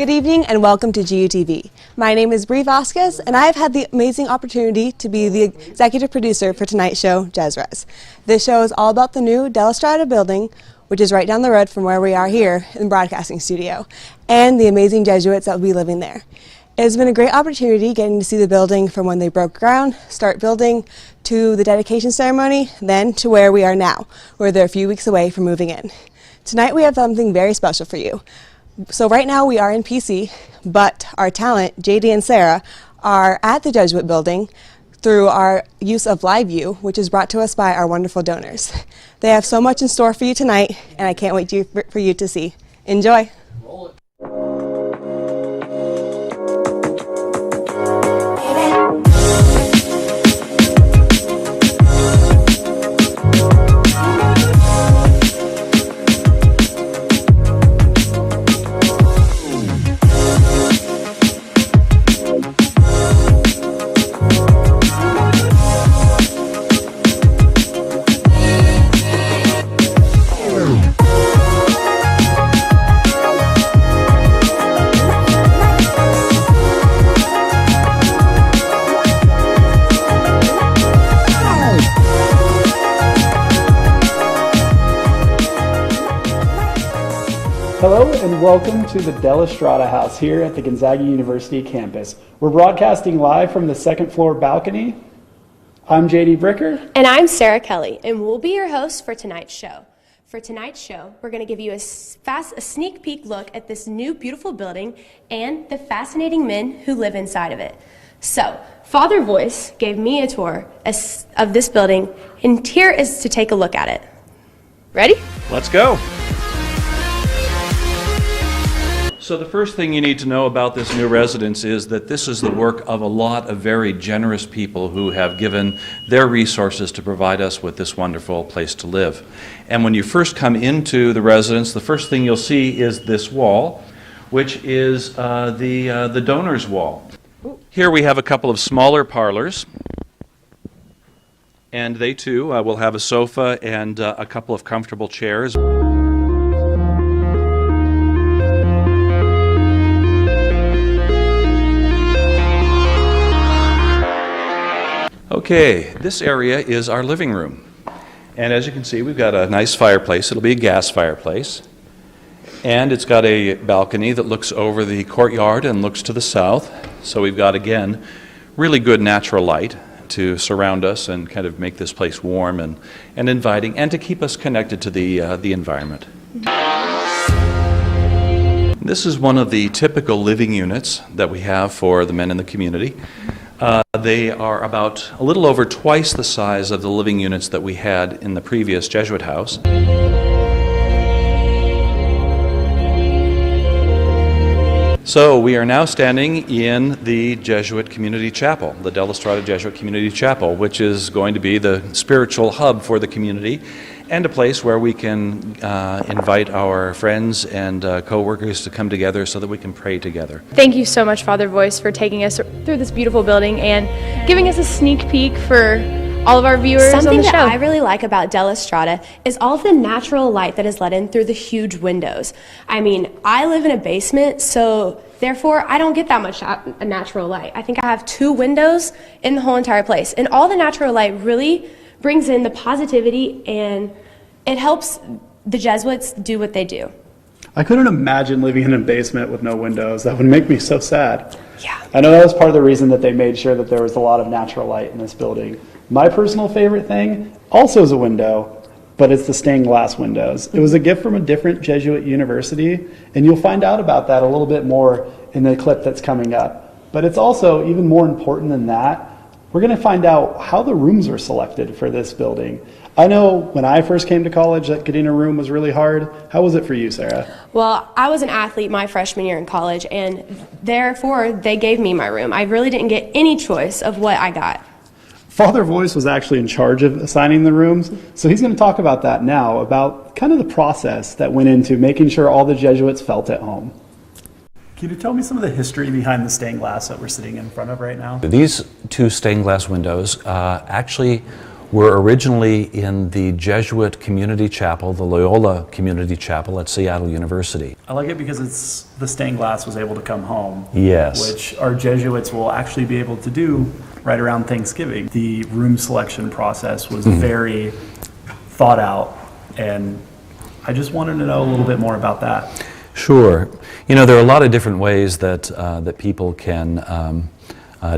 Good evening and welcome to GUTV. My name is Bree Vasquez and I've had the amazing opportunity to be the executive producer for tonight's show, Jes Res. This show is all about the new Della Strada building, which is right down the road from where we are here in the broadcasting studio, and the amazing Jesuits that will be living there. It has been a great opportunity getting to see the building from when they broke ground, start building, to the dedication ceremony, then to where we are now, where they're a few weeks away from moving in. Tonight we have something very special for you. So right now we are in PC, but our talent, JD and Sarah, are at the Jesuit building through our use of Live View, which is brought to us by our wonderful donors. They have so much in store for you tonight, and I can't wait for you to see. Enjoy. Roll it. Hello and welcome to the Della Strada house here at the Gonzaga University campus. We're broadcasting live from the second floor balcony. I'm JD Bricker. And I'm Sarah Kelly, and we'll be your hosts for tonight's show. For tonight's show, we're going to give you a sneak peek look at this new beautiful building and the fascinating men who live inside of it. So, Father Voice gave me a tour of this building, and here is to take a look at it. Ready? Let's go. So the first thing you need to know about this new residence is that this is the work of a lot of very generous people who have given their resources to provide us with this wonderful place to live. And when you first come into the residence, the first thing you'll see is this wall, which is the donor's wall. Here we have a couple of smaller parlors, and they too will have a sofa and a couple of comfortable chairs. Okay, this area is our living room. And as you can see, we've got a nice fireplace. It'll be a gas fireplace. And it's got a balcony that looks over the courtyard and looks to the south. So we've got, again, really good natural light to surround us and kind of make this place warm and inviting, and to keep us connected to the environment. This is one of the typical living units that we have for the men in the community. They are about a little over twice the size of the living units that we had in the previous Jesuit house. So we are now standing in the Jesuit Community Chapel, the Della Strada Jesuit Community Chapel, which is going to be the spiritual hub for the community and a place where we can invite our friends and co-workers to come together so that we can pray together. Thank you so much, Father Voice, for taking us through this beautiful building and giving us a sneak peek for all of our viewers on the show. Something that I really like about Della Strada is all of the natural light that is let in through the huge windows. I mean, I live in a basement, so therefore I don't get that much natural light. I think I have 2 windows in the whole entire place, and all the natural light really brings in the positivity, and it helps the Jesuits do what they do. I couldn't imagine living in a basement with no windows. That would make me so sad. Yeah. I know that was part of the reason that they made sure that there was a lot of natural light in this building. My personal favorite thing also is a window, but it's the stained glass windows. It was a gift from a different Jesuit university, and you'll find out about that a little bit more in the clip that's coming up. But it's also even more important than that. We're going to find out how the rooms were selected for this building. I know when I first came to college that getting a room was really hard. How was it for you, Sarah? Well, I was an athlete my freshman year in college, and therefore they gave me my room. I really didn't get any choice of what I got. Father Voice was actually in charge of assigning the rooms, so he's going to talk about that now, about kind of the process that went into making sure all the Jesuits felt at home. Can you tell me some of the history behind the stained glass that we're sitting in front of right now? These 2 stained glass windows actually were originally in the Jesuit Community Chapel, the Loyola Community Chapel at Seattle University. I like it because the stained glass was able to come home. Yes. Which our Jesuits will actually be able to do right around Thanksgiving. The room selection process was very thought out, and I just wanted to know a little bit more about that. Sure. You know, there are a lot of different ways that, that people can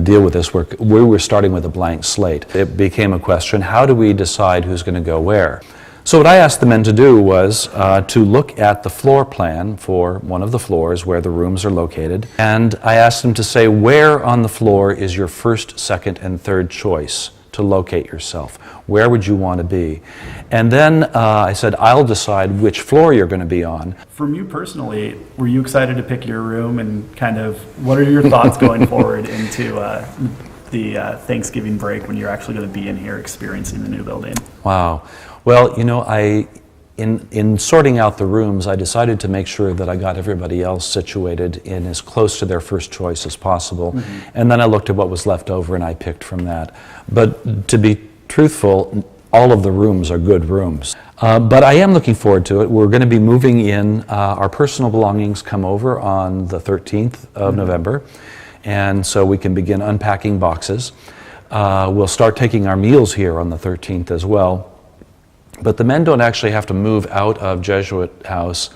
deal with this work. We were starting with a blank slate. It became a question, how do we decide who's going to go where? So what I asked the men to do was to look at the floor plan for one of the floors where the rooms are located, and I asked them to say where on the floor is your first, second, and third choice to locate yourself. Where would you want to be? And then I said, I'll decide which floor you're going to be on. From you personally, were you excited to pick your room, and kind of what are your thoughts going forward into the Thanksgiving break when you're actually going to be in here experiencing the new building? Wow. Well, you know, in sorting out the rooms, I decided to make sure that I got everybody else situated in as close to their first choice as possible. And then I looked at what was left over and I picked from that. But to be truthful, all of the rooms are good rooms. But I am looking forward to it. We're going to be moving in. Our personal belongings come over on the 13th of November. And so we can begin unpacking boxes. We'll start taking our meals here on the 13th as well. But the men don't actually have to move out of Jesuit House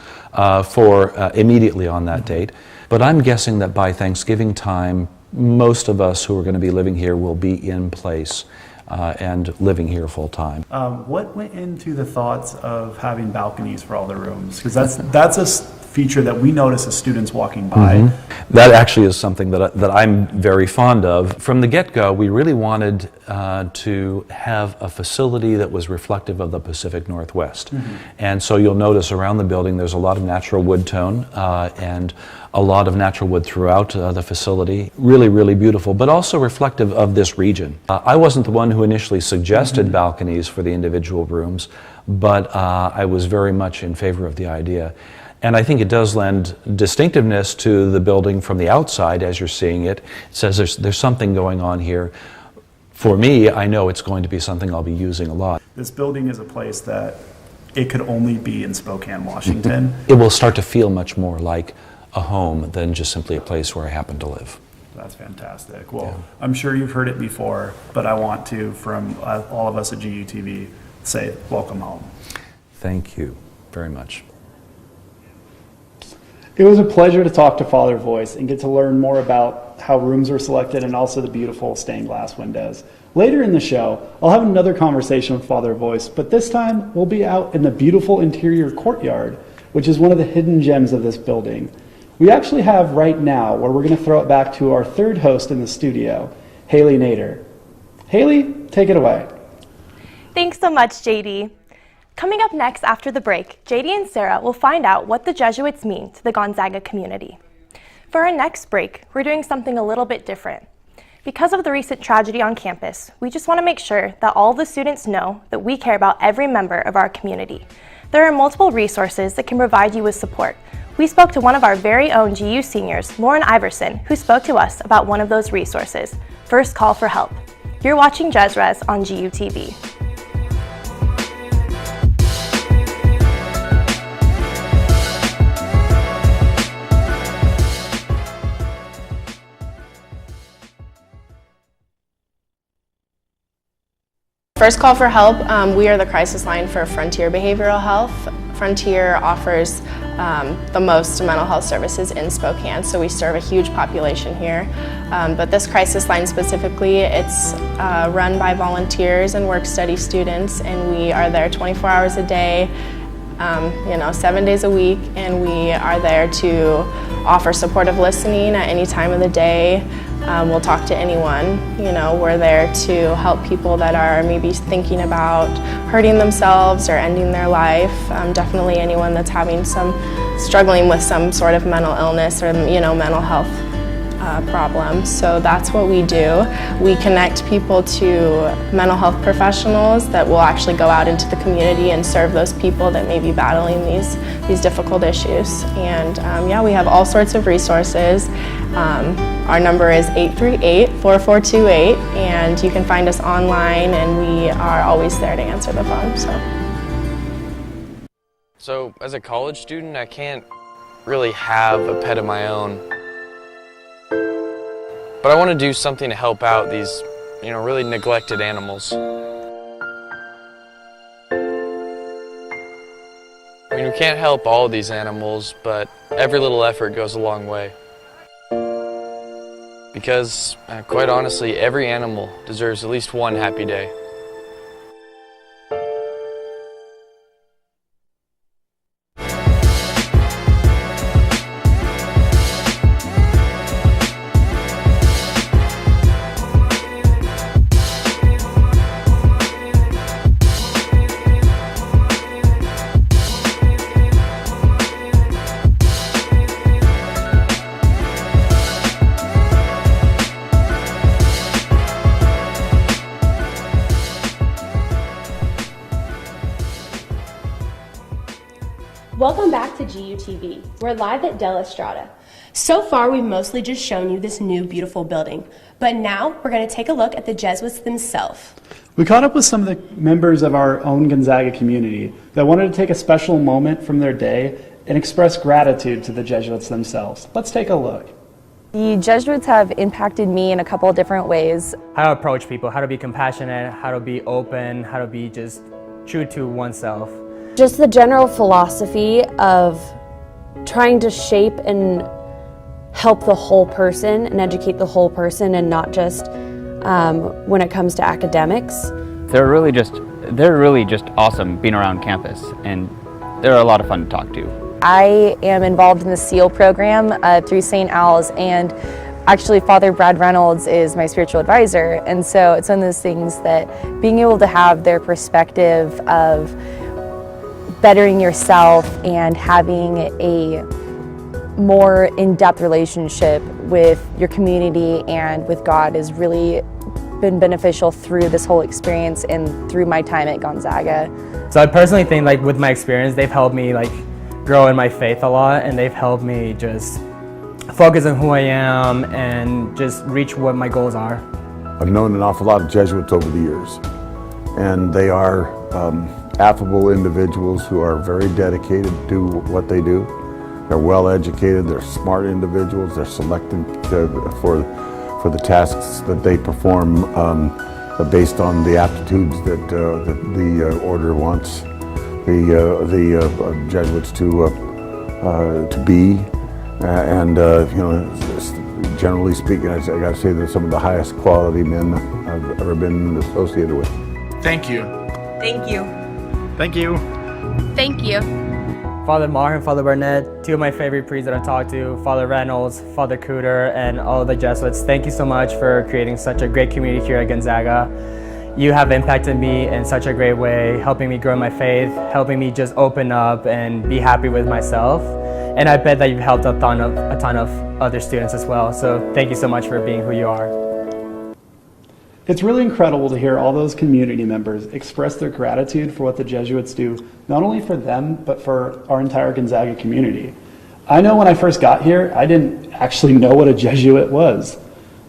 immediately on that date. But I'm guessing that by Thanksgiving time, most of us who are going to be living here will be in place and living here full time. What went into the thoughts of having balconies for all the rooms? Because that's a feature that we notice as students walking by. That actually is something that I'm very fond of. From the get-go, we really wanted to have a facility that was reflective of the Pacific Northwest. And so you'll notice around the building there's a lot of natural wood tone and a lot of natural wood throughout the facility. Really, really beautiful, but also reflective of this region. I wasn't the one who initially suggested balconies for the individual rooms, but I was very much in favor of the idea. And I think it does lend distinctiveness to the building from the outside as you're seeing it. It says there's something going on here. For me, I know it's going to be something I'll be using a lot. This building is a place that it could only be in Spokane, Washington. It will start to feel much more like a home than just simply a place where I happen to live. That's fantastic. Well, I'm sure you've heard it before, but I want to, from all of us at GUTV, say welcome home. Thank you very much. It was a pleasure to talk to Father Voice and get to learn more about how rooms were selected and also the beautiful stained glass windows. Later in the show, I'll have another conversation with Father Voice, but this time we'll be out in the beautiful interior courtyard, which is one of the hidden gems of this building. We actually have right now where we're going to throw it back to our third host in the studio, Haley Nader. Haley, take it away. Thanks so much, JD. Coming up next after the break, JD and Sarah will find out what the Jesuits mean to the Gonzaga community. For our next break, we're doing something a little bit different. Because of the recent tragedy on campus, we just want to make sure that all the students know that we care about every member of our community. There are multiple resources that can provide you with support. We spoke to one of our very own GU seniors, Lauren Iverson, who spoke to us about one of those resources, First Call for Help. You're watching Jes Res on GUTV. First Call for Help, we are the crisis line for Frontier Behavioral Health. Frontier offers the most mental health services in Spokane, so we serve a huge population here. But this crisis line specifically, it's run by volunteers and work-study students, and we are there 24 hours a day, 7 days a week, and we are there to offer supportive listening at any time of the day. We'll talk to anyone. We're there to help people that are maybe thinking about hurting themselves or ending their life. Definitely anyone that's struggling with some sort of mental illness or mental health problems. So that's what we do. We connect people to mental health professionals that will actually go out into the community and serve those people that may be battling these difficult issues. And yeah, we have all sorts of resources. Our number is 838-4428, and you can find us online, and we are always there to answer the phone. So as a college student, I can't really have a pet of my own. But I want to do something to help out these, really neglected animals. I mean, we can't help all of these animals, but every little effort goes a long way. Because, quite honestly, every animal deserves at least one happy day. Welcome back to GUTV. We're live at Della Strada. So far, we've mostly just shown you this new, beautiful building. But now, we're going to take a look at the Jesuits themselves. We caught up with some of the members of our own Gonzaga community that wanted to take a special moment from their day and express gratitude to the Jesuits themselves. Let's take a look. The Jesuits have impacted me in a couple of different ways. How to approach people, how to be compassionate, how to be open, how to be just true to oneself. Just the general philosophy of trying to shape and help the whole person and educate the whole person, and not just when it comes to academics. They're really just awesome being around campus, and they're a lot of fun to talk to. I am involved in the SEAL program through St. Al's, and actually Father Brad Reynolds is my spiritual advisor, and so it's one of those things that being able to have their perspective of bettering yourself and having a more in-depth relationship with your community and with God has really been beneficial through this whole experience and through my time at Gonzaga. So I personally think with my experience, they've helped me grow in my faith a lot, and they've helped me just focus on who I am and just reach what my goals are. I've known an awful lot of Jesuits over the years, and they are affable individuals who are very dedicated to what they do. They're well educated, they're smart individuals, they're selected for the tasks that they perform based on the aptitudes that the order wants the Jesuits to be. Generally speaking, I got to say they're some of the highest quality men I've ever been associated with. Thank you. Thank you. Thank you. Thank you. Father Maher and Father Burnett, two of my favorite priests that I talked to, Father Reynolds, Father Cooter, and all of the Jesuits. Thank you so much for creating such a great community here at Gonzaga. You have impacted me in such a great way, helping me grow in my faith, helping me just open up and be happy with myself. And I bet that you've helped a ton of other students as well. So thank you so much for being who you are. It's really incredible to hear all those community members express their gratitude for what the Jesuits do, not only for them, but for our entire Gonzaga community. I know when I first got here, I didn't actually know what a Jesuit was.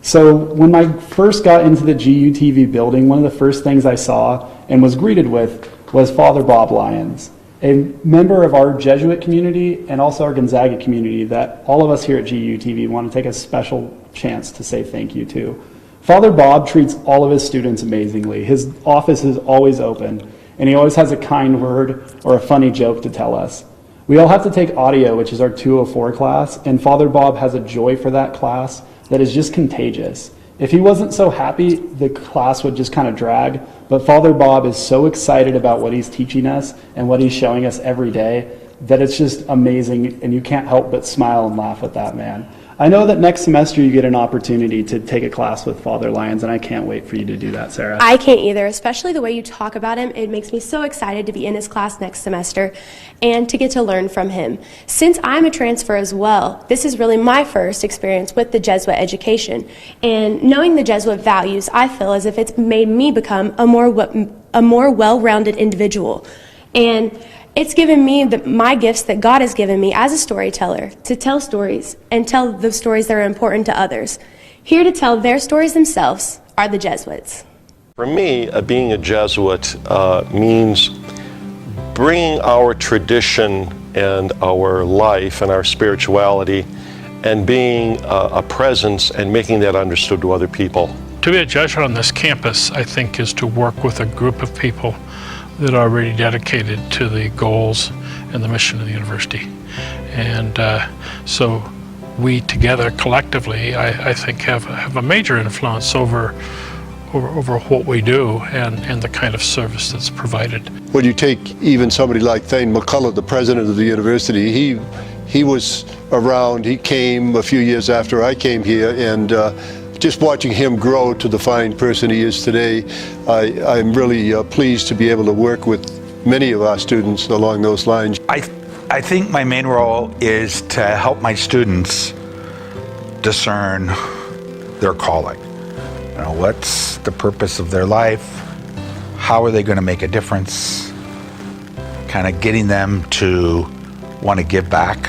So when I first got into the GUTV building, one of the first things I saw and was greeted with was Father Bob Lyons, a member of our Jesuit community and also our Gonzaga community that all of us here at GUTV want to take a special chance to say thank you to. Father Bob treats all of his students amazingly. His office is always open, and he always has a kind word or a funny joke to tell us. We all have to take audio, which is our 204 class, and Father Bob has a joy for that class that is just contagious. If he wasn't so happy, the class would just kind of drag, but Father Bob is so excited about what he's teaching us and what he's showing us every day that it's just amazing, and you can't help but smile and laugh with that man. I know that next semester you get an opportunity to take a class with Father Lyons, and I can't wait for you to do that, Sarah. I can't either, especially the way you talk about him. It makes me so excited to be in his class next semester and to get to learn from him. Since I'm a transfer as well, this is really my first experience with the Jesuit education. And knowing the Jesuit values, I feel as if it's made me become a more well-rounded individual. And it's given me my gifts that God has given me as a storyteller to tell stories and tell the stories that are important to others. Here to tell their stories themselves are the Jesuits. For me, being a Jesuit means bringing our tradition and our life and our spirituality and being a presence and making that understood to other people. To be a Jesuit on this campus, I think, is to work with a group of people that are already dedicated to the goals and the mission of the university. And so we together collectively, I think, have a major influence over what we do and the kind of service that's provided. When you take even somebody like Thane McCullough, the president of the university, he was around, he came a few years after I came here, and just watching him grow to the fine person he is today, I'm really pleased to be able to work with many of our students along those lines. I think my main role is to help my students discern their calling. You know, what's the purpose of their life? How are they going to make a difference? Kind of getting them to want to give back,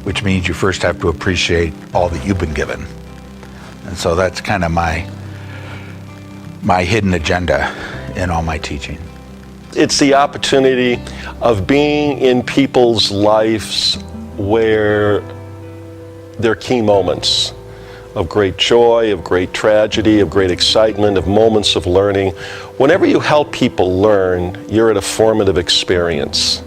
which means you first have to appreciate all that you've been given. And so that's kind of my hidden agenda in all my teaching. It's the opportunity of being in people's lives where there are key moments of great joy, of great tragedy, of great excitement, of moments of learning. Whenever you help people learn, you're at a formative experience.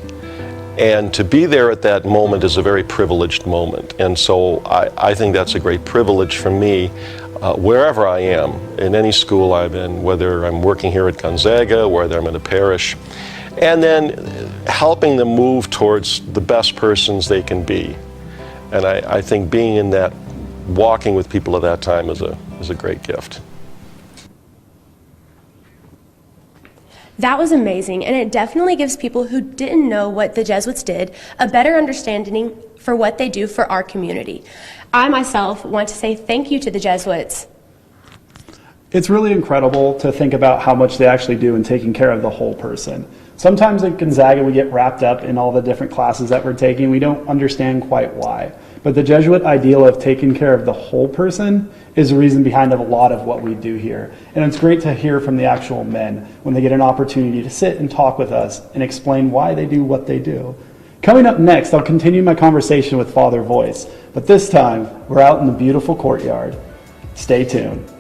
And to be there at that moment is a very privileged moment. And so I think that's a great privilege for me, wherever I am, in any school I'm in, whether I'm working here at Gonzaga, whether I'm in a parish, and then helping them move towards the best persons they can be. And I think being in that, walking with people at that time is a great gift. That was amazing, and it definitely gives people who didn't know what the Jesuits did a better understanding for what they do for our community. I myself want to say thank you to the Jesuits. It's really incredible to think about how much they actually do in taking care of the whole person. Sometimes at Gonzaga we get wrapped up in all the different classes that we're taking. We don't understand quite why. But the Jesuit ideal of taking care of the whole person is the reason behind a lot of what we do here. And it's great to hear from the actual men when they get an opportunity to sit and talk with us and explain why they do what they do. Coming up next, I'll continue my conversation with Father Voice, but this time we're out in the beautiful courtyard. Stay tuned.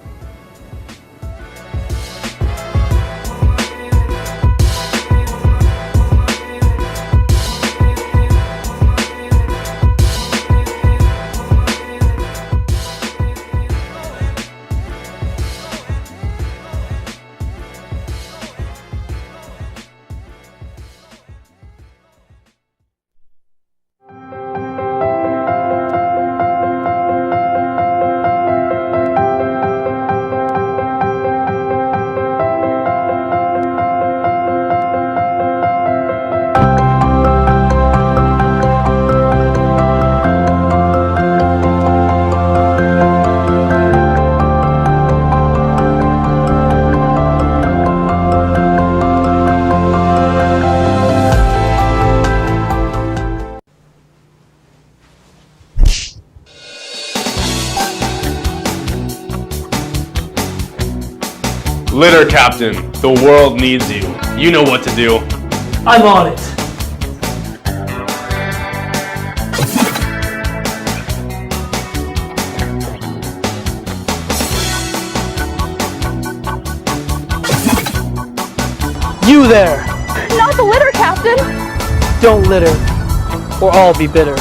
Litter Captain, the world needs you. You know what to do. I'm on it. You there! Not the litter captain! Don't litter, or I'll be bitter.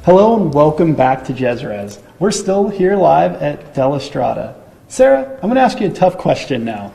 Hello and welcome back to Jes Res. We're still here live at Della Strada. Sarah, I'm going to ask you a tough question now.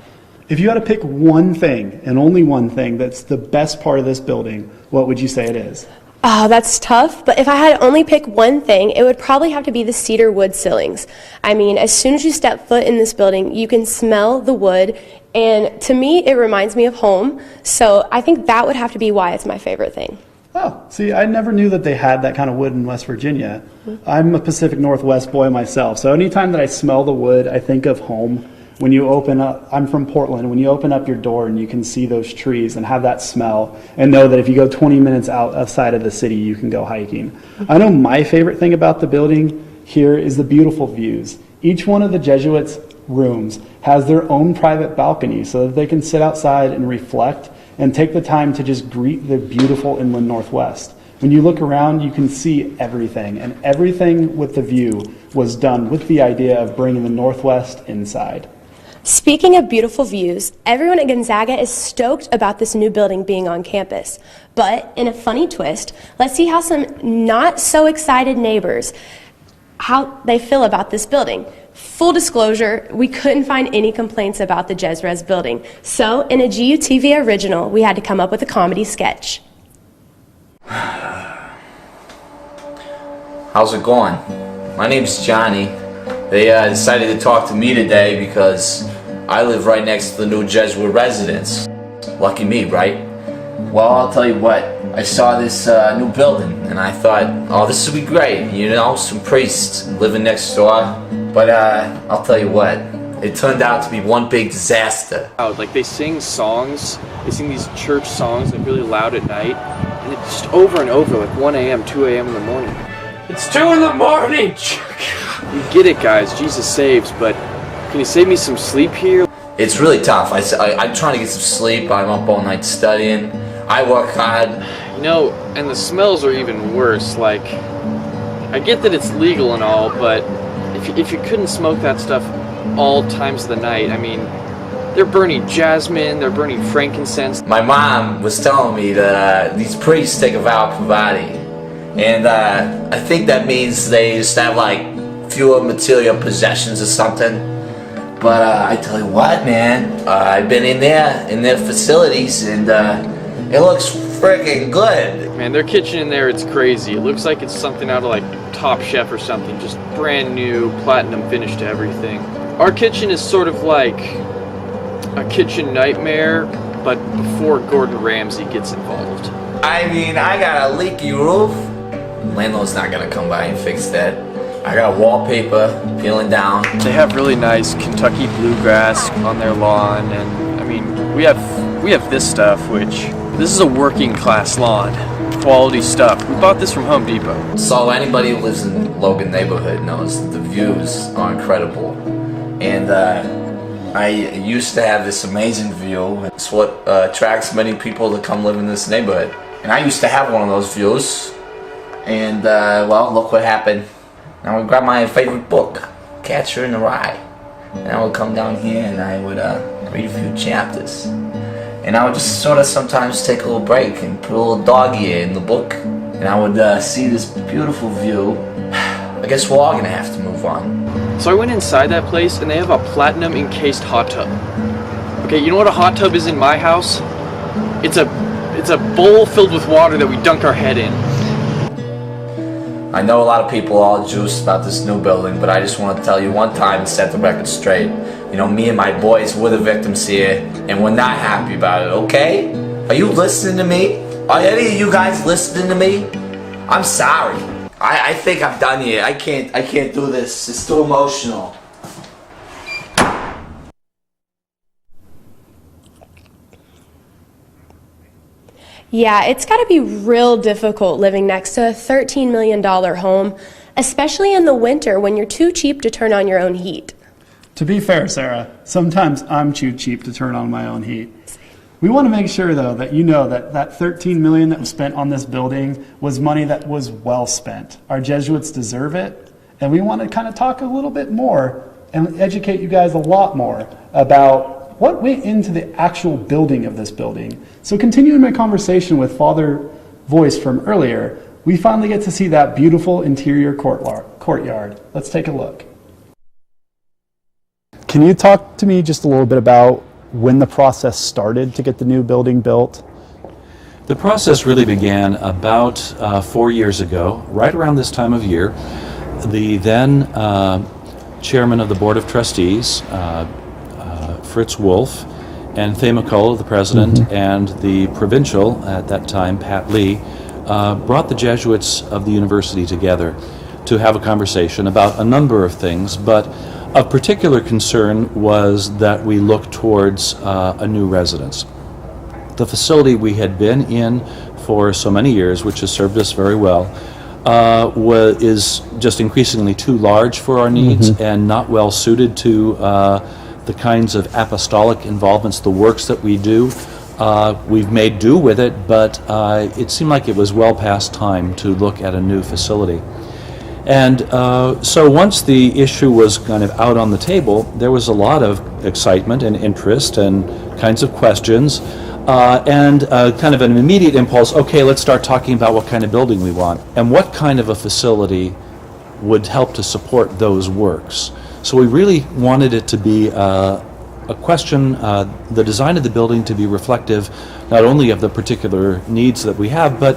If you had to pick one thing, and only one thing, that's the best part of this building, what would you say it is? Oh, that's tough, but if I had to only pick one thing, it would probably have to be the cedar wood ceilings. I mean, as soon as you step foot in this building, you can smell the wood, and to me, it reminds me of home, so I think that would have to be why it's my favorite thing. Oh, see, I never knew that they had that kind of wood in West Virginia. I'm a Pacific Northwest boy myself, so anytime that I smell the wood, I think of home. When you open up, I'm from Portland, when you open up your door and you can see those trees and have that smell and know that if you go 20 minutes outside of the city, you can go hiking. I know my favorite thing about the building here is the beautiful views. Each one of the Jesuits' rooms has their own private balcony so that they can sit outside and reflect and take the time to just greet the beautiful inland Northwest. When you look around, you can see everything, and everything with the view was done with the idea of bringing the Northwest inside. Speaking of beautiful views, everyone at Gonzaga is stoked about this new building being on campus. But in a funny twist, let's see how some not so excited neighbors, how they feel about this building. Full disclosure, we couldn't find any complaints about the Jes Res building. So in a GUTV original, we had to come up with a comedy sketch. How's it going? My name's Johnny. They decided to talk to me today because I live right next to the new Jesuit residence. Lucky me, right? Well, I'll tell you what, I saw this new building and I thought, oh, this would be great, you know, some priests living next door. But I'll tell you what, it turned out to be one big disaster. Like they sing songs, they sing these church songs like really loud at night, and it's just over and over, like 1 a.m., 2 a.m. in the morning. It's 2 in the morning! You get it, guys, Jesus saves, but can you save me some sleep here? It's really tough. I'm trying to get some sleep, I'm up all night studying, I work hard. You know, and the smells are even worse. Like, I get that it's legal and all, but if you couldn't smoke that stuff all times of the night, I mean, they're burning jasmine, they're burning frankincense. My mom was telling me that these priests take a vow of poverty, and I think that means they just have like fewer material possessions or something. But I tell you what, man, I've been in their facilities, and it looks freaking good. Man, their kitchen in there, it's crazy. It looks like it's something out of like Top Chef or something, just brand new, platinum finish to everything. Our kitchen is sort of like a kitchen nightmare, but before Gordon Ramsay gets involved. I mean, I got a leaky roof. Landlord's not gonna come by and fix that. I got wallpaper peeling down. They have really nice Kentucky bluegrass on their lawn, and I mean, we have this stuff, which this is a working class lawn. Quality stuff. We bought this from Home Depot. So anybody who lives in Logan neighborhood knows that the views are incredible. And I used to have this amazing view. It's what attracts many people to come live in this neighborhood. And I used to have one of those views. And well, look what happened. I would grab my favorite book, Catcher in the Rye. And I would come down here and I would read a few chapters. And I would just sort of sometimes take a little break and put a little dog ear in the book. And I would see this beautiful view. I guess we're all gonna have to move on. So I went inside that place and they have a platinum encased hot tub. Okay, you know what a hot tub is in my house? It's a bowl filled with water that we dunk our head in. I know a lot of people are all juiced about this new building, but I just want to tell you one time and set the record straight. You know, me and my boys were the victims here, and we're not happy about it, okay? Are you listening to me? Are any of you guys listening to me? I'm sorry. I think I'm done here. I can't do this. It's too emotional. Yeah, it's got to be real difficult living next to a $13 million home, especially in the winter when you're too cheap to turn on your own heat. To be fair, Sarah, sometimes I'm too cheap to turn on my own heat. We want to make sure, though, that you know that that $13 million that was spent on this building was money that was well spent. Our Jesuits deserve it, and we want to kind of talk a little bit more and educate you guys a lot more about what went into the actual building of this building. So continuing my conversation with Father Voice from earlier, we finally get to see that beautiful interior courtyard. Let's take a look. Can you talk to me just a little bit about when the process started to get the new building built? The process really began about 4 years ago, right around this time of year. The then chairman of the Board of Trustees, Fritz Wolf, and Thay McCullough, the president, and the provincial at that time, Pat Lee, brought the Jesuits of the university together to have a conversation about a number of things, but of particular concern was that we look towards a new residence. The facility we had been in for so many years, which has served us very well, is just increasingly too large for our needs and not well suited to the kinds of apostolic involvements, the works that we do. We've made do with it, but it seemed like it was well past time to look at a new facility. And so once the issue was kind of out on the table, there was a lot of excitement and interest and kinds of questions. And kind of an immediate impulse, okay, let's start talking about what kind of building we want and what kind of a facility would help to support those works. So we really wanted it to be a question, the design of the building to be reflective not only of the particular needs that we have, but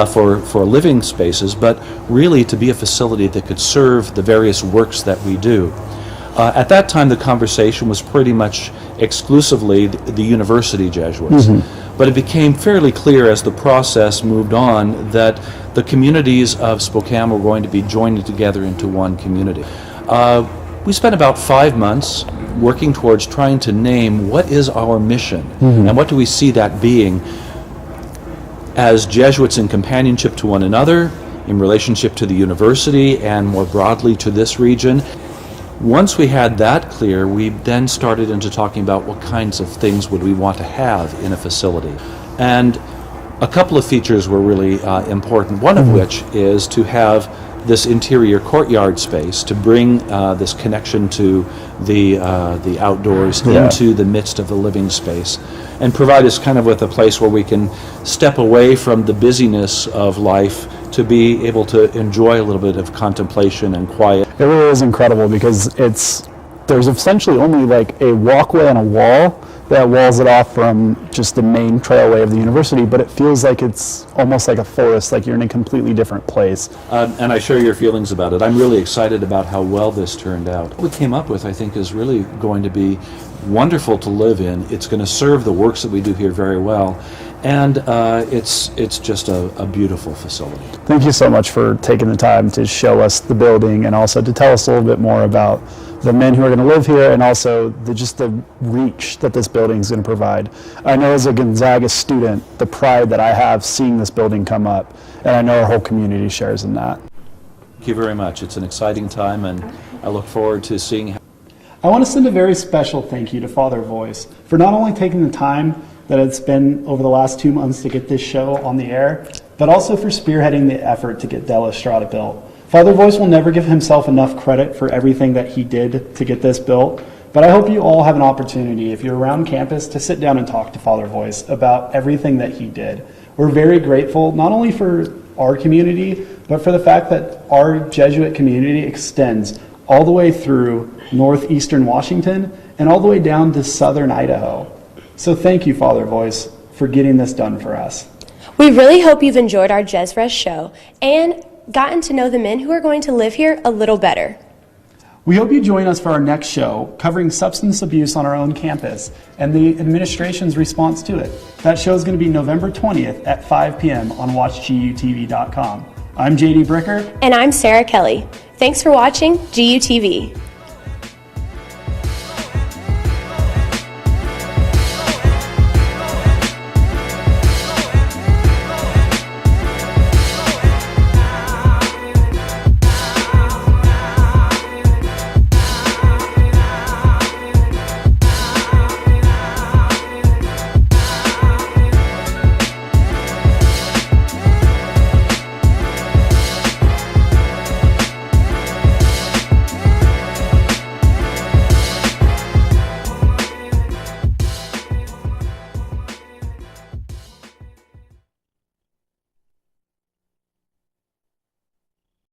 for living spaces, but really to be a facility that could serve the various works that we do. At that time, the conversation was pretty much exclusively the university Jesuits. But it became fairly clear as the process moved on that the communities of Spokane were going to be joining together into one community. We spent about 5 months working towards trying to name what is our mission and what do we see that being as Jesuits in companionship to one another, in relationship to the university, and more broadly to this region. Once we had that clear, we then started into talking about what kinds of things would we want to have in a facility. And a couple of features were really important, one of which is to have this interior courtyard space to bring this connection to the outdoors into the midst of the living space and provide us kind of with a place where we can step away from the busyness of life to be able to enjoy a little bit of contemplation and quiet. It really is incredible because there's essentially only like a walkway and a wall that walls it off from just the main trailway of the university, but it feels like it's almost like a forest, like you're in a completely different place. And I share your feelings about it. I'm really excited about how well this turned out. What we came up with, I think, is really going to be wonderful to live in. It's going to serve the works that we do here very well. And it's just a beautiful facility. Thank you so much for taking the time to show us the building and also to tell us a little bit more about the men who are going to live here and also just the reach that this building is going to provide. I know as a Gonzaga student, the pride that I have seeing this building come up, and I know our whole community shares in that. Thank you very much. It's an exciting time, and I look forward to seeing how. I want to send a very special thank you to Father Voice for not only taking the time that it's been over the last 2 months to get this show on the air, but also for spearheading the effort to get Della Strada built. Father Voice will never give himself enough credit for everything that he did to get this built, but I hope you all have an opportunity, if you're around campus, to sit down and talk to Father Voice about everything that he did. We're very grateful, not only for our community, but for the fact that our Jesuit community extends all the way through northeastern Washington and all the way down to southern Idaho. So thank you, Father Voice, for getting this done for us. We really hope you've enjoyed our Jes Res show and gotten to know the men who are going to live here a little better. We hope you join us for our next show covering substance abuse on our own campus and the administration's response to it. That show is going to be November 20th at 5 p.m. on watchgutv.com. I'm JD Bricker. And I'm Sarah Kelly. Thanks for watching GUTV.